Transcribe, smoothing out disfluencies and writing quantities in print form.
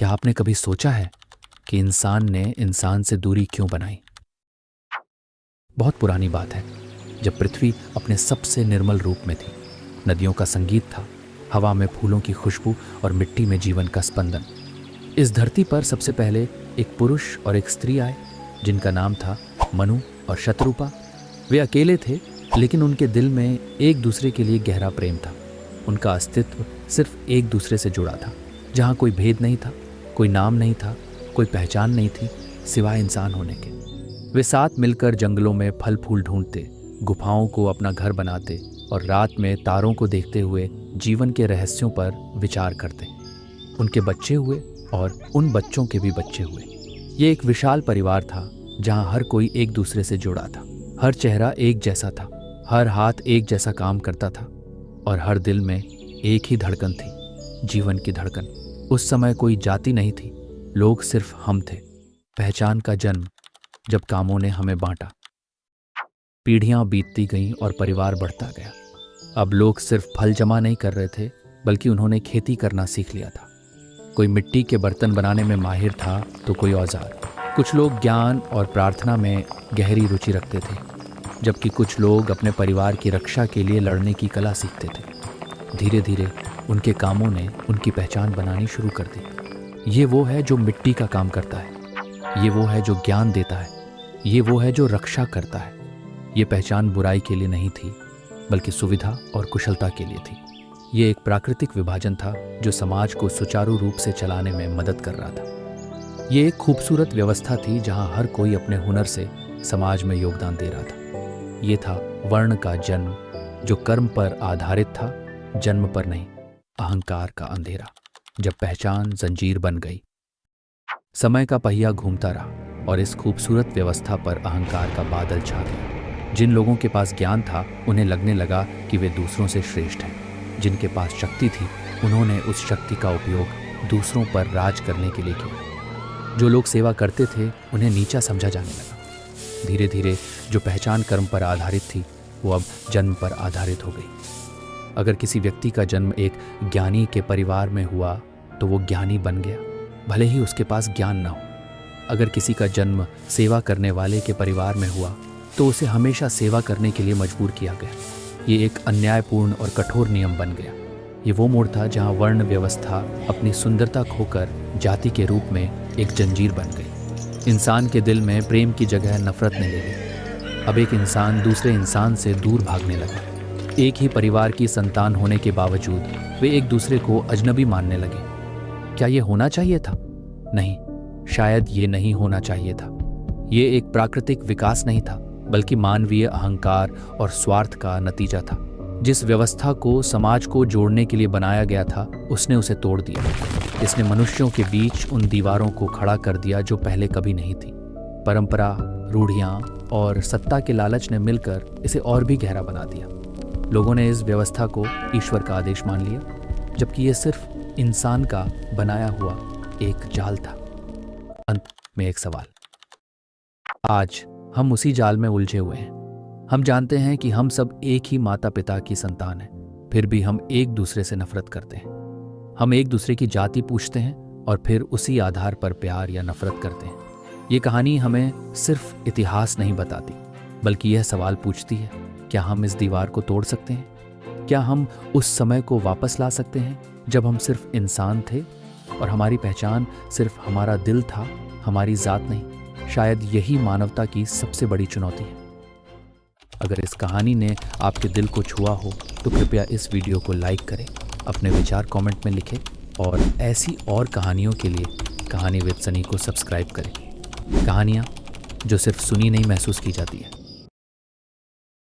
क्या आपने कभी सोचा है कि इंसान ने इंसान से दूरी क्यों बनाई? बहुत पुरानी बात है, जब पृथ्वी अपने सबसे निर्मल रूप में थी। नदियों का संगीत था, हवा में फूलों की खुशबू और मिट्टी में जीवन का स्पंदन। इस धरती पर सबसे पहले एक पुरुष और एक स्त्री आए, जिनका नाम था मनु और शतरूपा। वे अकेले थे, लेकिन उनके दिल में एक दूसरे के लिए गहरा प्रेम था। उनका अस्तित्व सिर्फ एक दूसरे से जुड़ा था, जहाँ कोई भेद नहीं था, कोई नाम नहीं था, कोई पहचान नहीं थी सिवाय इंसान होने के। वे साथ मिलकर जंगलों में फल फूल ढूंढते, गुफाओं को अपना घर बनाते और रात में तारों को देखते हुए जीवन के रहस्यों पर विचार करते। उनके बच्चे हुए और उन बच्चों के भी बच्चे हुए। ये एक विशाल परिवार था, जहाँ हर कोई एक दूसरे से जुड़ा था। हर चेहरा एक जैसा था, हर हाथ एक जैसा काम करता था और हर दिल में एक ही धड़कन थी, जीवन की धड़कन। उस समय कोई जाति नहीं थी, लोग सिर्फ हम थे। पहचान का जन्म जब कामों ने हमें बांटा। पीढ़ियां बीतती गईं और परिवार बढ़ता गया। अब लोग सिर्फ फल जमा नहीं कर रहे थे, बल्कि उन्होंने खेती करना सीख लिया था। कोई मिट्टी के बर्तन बनाने में माहिर था तो कोई औजार। कुछ लोग ज्ञान और प्रार्थना में गहरी रुचि रखते थे, जबकि कुछ लोग अपने परिवार की रक्षा के लिए लड़ने की कला सीखते थे। धीरे धीरे उनके कामों ने उनकी पहचान बनानी शुरू कर दी। ये वो है जो मिट्टी का काम करता है, ये वो है जो ज्ञान देता है, ये वो है जो रक्षा करता है। ये पहचान बुराई के लिए नहीं थी, बल्कि सुविधा और कुशलता के लिए थी। ये एक प्राकृतिक विभाजन था जो समाज को सुचारू रूप से चलाने में मदद कर रहा था। ये एक खूबसूरत व्यवस्था थी जहां हर कोई अपने हुनर से समाज में योगदान दे रहा था। ये था वर्ण का जन्म, जो कर्म पर आधारित था, जन्म पर नहीं। अहंकार का अंधेरा जब पहचान जंजीर बन गई। समय का पहिया घूमता रहा और इस खूबसूरत व्यवस्था पर अहंकार का बादल छा गया। जिन लोगों के पास ज्ञान था, उन्हें लगने लगा कि वे दूसरों से श्रेष्ठ हैं। जिनके पास शक्ति थी, उन्होंने उस शक्ति का उपयोग दूसरों पर राज करने के लिए किया। जो लोग सेवा करते थे, उन्हें नीचा समझा जाने लगा। धीरे धीरे जो पहचान कर्म पर आधारित थी, वो अब जन्म पर आधारित हो गई। अगर किसी व्यक्ति का जन्म एक ज्ञानी के परिवार में हुआ तो वो ज्ञानी बन गया, भले ही उसके पास ज्ञान न हो। अगर किसी का जन्म सेवा करने वाले के परिवार में हुआ तो उसे हमेशा सेवा करने के लिए मजबूर किया गया। ये एक अन्यायपूर्ण और कठोर नियम बन गया। ये वो मोड़ था जहाँ वर्ण व्यवस्था अपनी सुंदरता खोकर जाति के रूप में एक जंजीर बन गई। इंसान के दिल में प्रेम की जगह नफरत ने ले ली। अब एक इंसान दूसरे इंसान से दूर भागने लगा। एक ही परिवार की संतान होने के बावजूद वे एक दूसरे को अजनबी मानने लगे। क्या ये होना चाहिए था? नहीं, शायद ये नहीं होना चाहिए था। ये एक प्राकृतिक विकास नहीं था, बल्कि मानवीय अहंकार और स्वार्थ का नतीजा था। जिस व्यवस्था को समाज को जोड़ने के लिए बनाया गया था, उसने उसे तोड़ दिया। इसने मनुष्यों के बीच उन दीवारों को खड़ा कर दिया जो पहले कभी नहीं थी। परंपरा, रूढ़ियां और सत्ता के लालच ने मिलकर इसे और भी गहरा बना दिया। लोगों ने इस व्यवस्था को ईश्वर का आदेश मान लिया, जबकि ये सिर्फ इंसान का बनाया हुआ एक जाल था। अंत में एक सवाल। आज हम उसी जाल में उलझे हुए हैं। हम जानते हैं कि हम सब एक ही माता पिता की संतान हैं, फिर भी हम एक दूसरे से नफरत करते हैं। हम एक दूसरे की जाति पूछते हैं और फिर उसी आधार पर प्यार या नफरत करते हैं। ये कहानी हमें सिर्फ इतिहास नहीं बताती, बल्कि यह सवाल पूछती है, क्या हम इस दीवार को तोड़ सकते हैं? क्या हम उस समय को वापस ला सकते हैं जब हम सिर्फ इंसान थे और हमारी पहचान सिर्फ हमारा दिल था, हमारी जात नहीं? शायद यही मानवता की सबसे बड़ी चुनौती है। अगर इस कहानी ने आपके दिल को छुआ हो तो कृपया इस वीडियो को लाइक करें, अपने विचार कमेंट में लिखें और ऐसी और कहानियों के लिए कहानी विद सनी को सब्सक्राइब करें। कहानियाँ जो सिर्फ सुनी नहीं महसूस की जाती है।